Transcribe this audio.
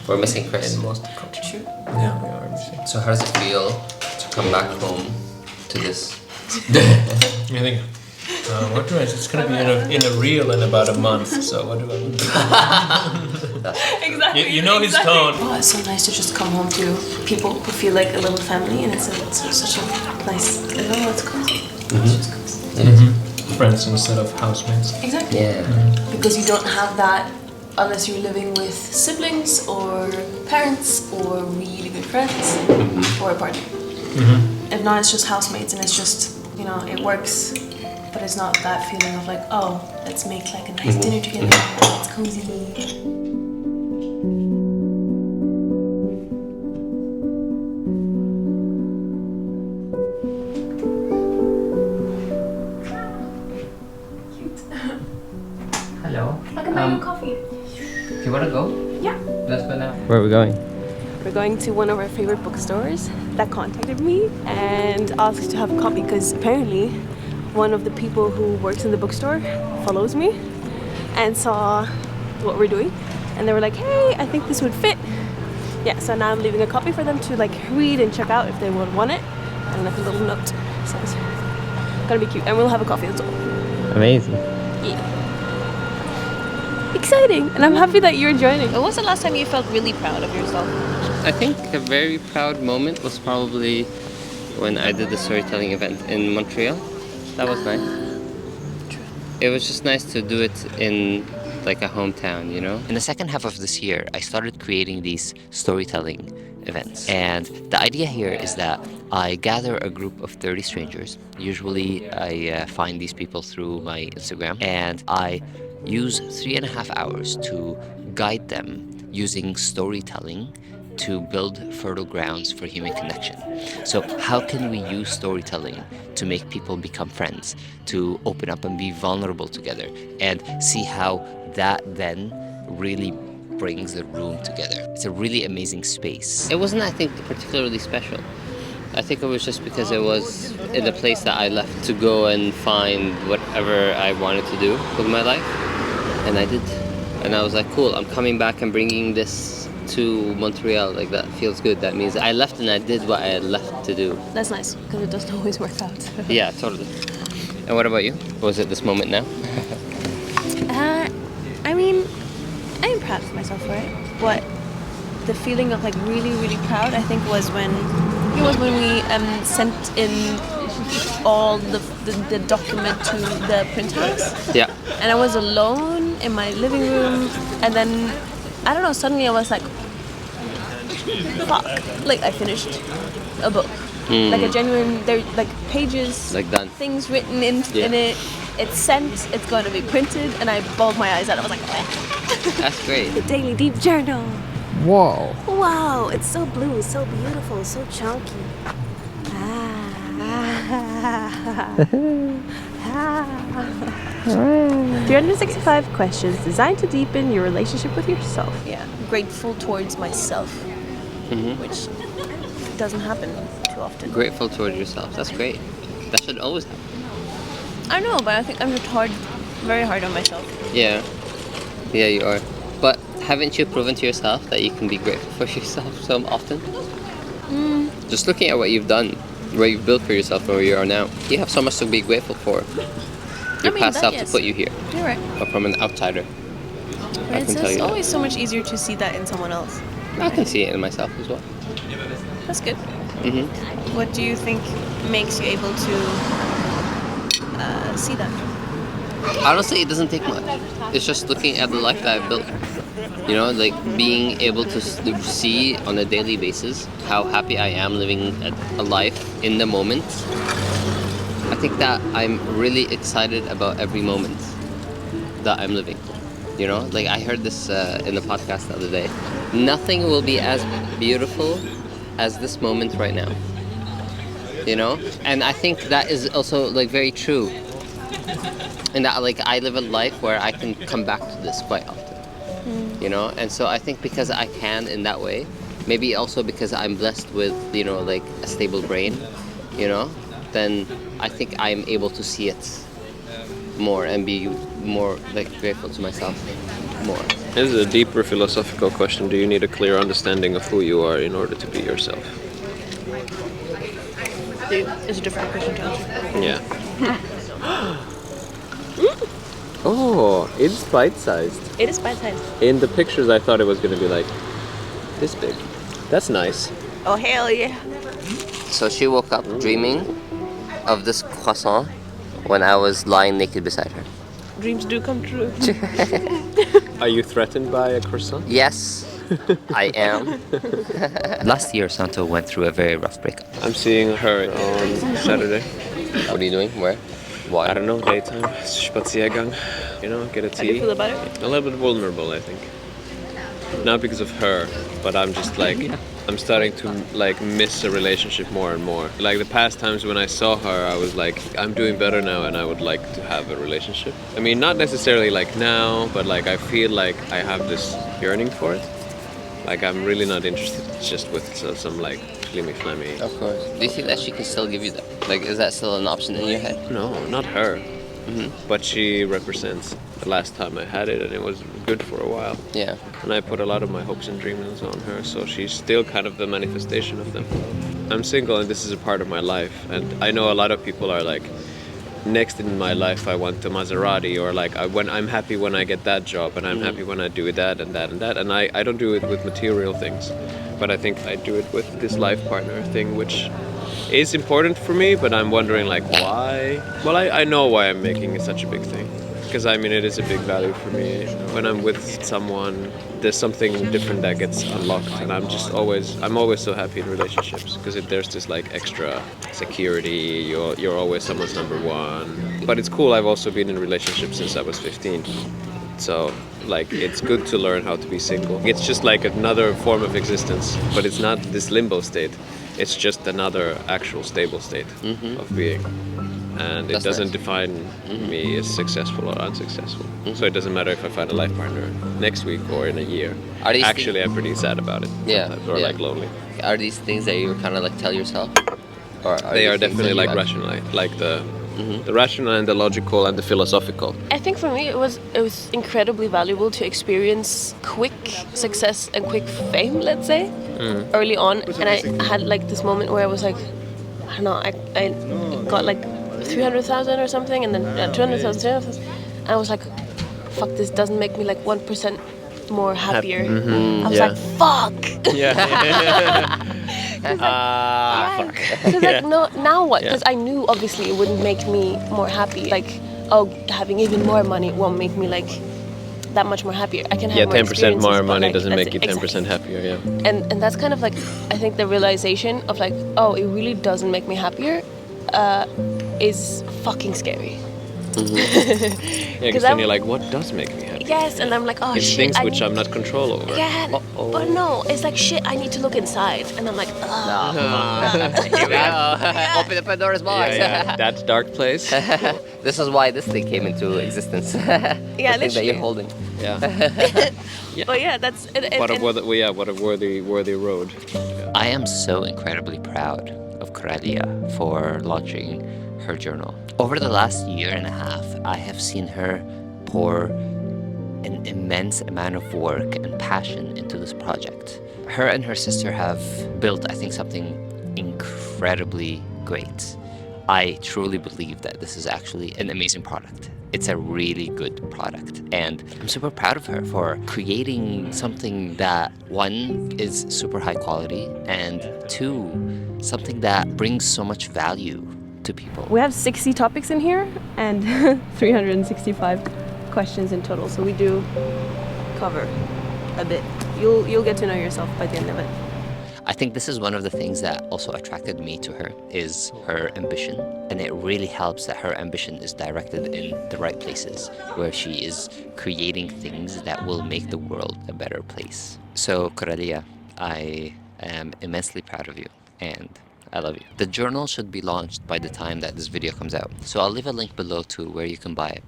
We're missing Chris. In most cultures. True. Yeah, we are missing. So how does it feel to come back home to this? I think. What do I? It's gonna be in a reel in about a month. So what do I? Exactly. You know his tone. Oh, it's so nice to just come home to people who feel like a little family, and it's such a nice. I don't know what it's called. It's just cozy. Friends instead of housemates. Exactly. Yeah. Because you don't have that unless you're living with siblings or parents or really good friends or a partner. If not, it's just housemates, and it's just, you know, it works, but it's not that feeling of like, oh, let's make like a nice dinner together, it's cozy. Hello. I can buy you coffee. Do you want to go? Yeah. Let's go now. Where are we going? We're going to one of our favorite bookstores that contacted me and asked to have a copy because apparently one of the people who works in the bookstore follows me and saw what we're doing, and they were like, hey, I think this would fit. Yeah, so now I'm leaving a copy for them to like read and check out if they would want it, and like a little note. So it's gonna be cute, and we'll have a coffee as well. Amazing. Yeah. Exciting, and I'm happy that you're joining. When was the last time you felt really proud of yourself? I think a very proud moment was probably when I did the storytelling event in Montreal. That was nice. It was just nice to do it in like a hometown, you know? In the second half of this year, I started creating these storytelling events. And the idea here is that I gather a group of 30 strangers. Usually I find these people through my Instagram, and I use 3.5 hours to guide them using storytelling to build fertile grounds for human connection. So how can we use storytelling to make people become friends, to open up and be vulnerable together, and see how that then really brings the room together? It's a really amazing space. It wasn't, I think, particularly special. I think it was just because it was in a place that I left to go and find whatever I wanted to do with my life. And I did. And I was like, cool, I'm coming back and bringing this to Montreal. Like, that feels good. That means I left and I did what I had left to do. That's nice, because it doesn't always work out. Yeah, totally. And what about you? Was it this moment now? I mean, I am proud of myself for it. But the feeling of like really, really proud, I think, was when we sent in all the document to the print house. Yeah. And I was alone in my living room, and then I don't know, suddenly I was like, fuck, like I finished a book. Like a genuine, there like pages, Like done. things written in it. It's sent, it's going to be printed, and I bawled my eyes out. I was like, That's great. the Daily Deep Journal. Whoa. Wow, it's so blue, so beautiful, so chunky. 365 questions designed to deepen your relationship with yourself. Yeah, grateful towards myself, which doesn't happen too often. Grateful towards yourself. That's great. That should always happen. I know, but I think I'm just very hard on myself. Yeah. Yeah, you are. But haven't you proven to yourself that you can be grateful for yourself so often? Just looking at what you've done, what you've built for yourself and where you are now, you have so much to be grateful for. Your past self to put you here. You're right. Or from an outsider. But it's just always so much easier to see that in someone else. I can see it in myself as well. That's good. What do you think makes you able to see that? Honestly, it doesn't take much. It's just looking at the life that I've built. You know, like being able to see on a daily basis how happy I am living a life in the moment. I think that I'm really excited about every moment that I'm living. You know, like I heard this in the podcast the other day. Nothing will be as beautiful as this moment right now. You know? And I think that is also like very true. And that like I live a life where I can come back to this quite often. You know? And so I think because I can in that way, maybe also because I'm blessed with, you know, like a stable brain, you know, then I think I'm able to see it more and be more like grateful to myself more. This is a deeper philosophical question. Do you need a clear understanding of who you are in order to be yourself? It's a different question to answer. Yeah. Oh, it's bite-sized. It is bite-sized. In the pictures, I thought it was going to be like this big. That's nice. Oh, hell yeah. So she woke up dreaming of this croissant when I was lying naked beside her. Dreams do come true. Are you threatened by a croissant? Yes, I am. Last year, Santo went through a very rough breakup. I'm seeing her on Saturday. What are you doing? Where? Why? I don't know, daytime, spaziergang. You know, get a tea. How do you feel about it? A little bit vulnerable, I think. Not because of her, but I'm just like, I'm starting to like miss a relationship more and more. Like the past times when I saw her, I was like, I'm doing better now and I would like to have a relationship. I mean, not necessarily like now, but like I feel like I have this yearning for it. Like I'm really not interested just with some like flimmy. Of course. Do you think that she can still give you that? Like, is that still an option in your head? No, not her. Mm-hmm. But she represents the last time I had it and it was good for a while. Yeah. And I put a lot of my hopes and dreams on her, so she's still kind of the manifestation of them. I'm single and this is a part of my life, and I know a lot of people are like, next in my life I want the Maserati, or like when I'm happy when I get that job, and I'm happy when I do that and that and that, and I don't do it with material things, but I think I do it with this life partner thing, which is important for me, but I'm wondering like why? Well, I know why I'm making it such a big thing. Because I mean, it is a big value for me. When I'm with someone, there's something different that gets unlocked, and I'm always so happy in relationships because there's this like extra security. You're always someone's number one. But it's cool. I've also been in relationships since I was 15, so like it's good to learn how to be single. It's just like another form of existence, but it's not this limbo state. It's just another actual stable state of being. And it doesn't define me as successful or unsuccessful. So it doesn't matter if I find a life partner next week or in a year. Actually, I'm pretty sad about it. Yeah. Sometimes, or like lonely. Are these things that you kind of like tell yourself? Or They are these things definitely that you like rational, like the rational and the logical and the philosophical. I think for me it was incredibly valuable to experience quick success and quick fame, let's say, early on. And I had like this moment where I was like, I don't know, I got like 300,000 or something, and then 200,000. I was like, fuck, this doesn't make me like 1% more happier. I was like, fuck. Because like, no, now what? Because I knew obviously it wouldn't make me more happy. Like, oh, having even more money won't make me like that much more happier. I can have more 10% more experiences, money like, doesn't make you 10% exactly. happier. Yeah. And that's kind of like, I think the realization of like, oh, it really doesn't make me happier is fucking scary. Yeah, because then you're like, what does make me happy? Yes, and I'm like, oh It's shit. things which I'm not control over. Yeah, but no, it's like shit. I need to look inside, and I'm like, ugh. Here we go. Open the Pandora's box. That dark place. This is why this thing came into existence. Yeah, the thing that you're holding. Yeah. But yeah, that's it. What a worthy road. Yeah. I am so incredibly proud of Coralia for launching her journal. Over the last year and a half, I have seen her pour an immense amount of work and passion into this project. Her and her sister have built, I think, something incredibly great. I truly believe that this is actually an amazing product. It's a really good product, and I'm super proud of her for creating something that, one, is super high quality, and two, something that brings so much value to people. We have 60 topics in here and 365 questions in total, so we do cover a bit. You'll get to know yourself by the end of it. I think this is one of the things that also attracted me to her, is her ambition. And it really helps that her ambition is directed in the right places, where she is creating things that will make the world a better place. So, Coralia, I am immensely proud of you, and I love you. The journal should be launched by the time that this video comes out, so I'll leave a link below to where you can buy it.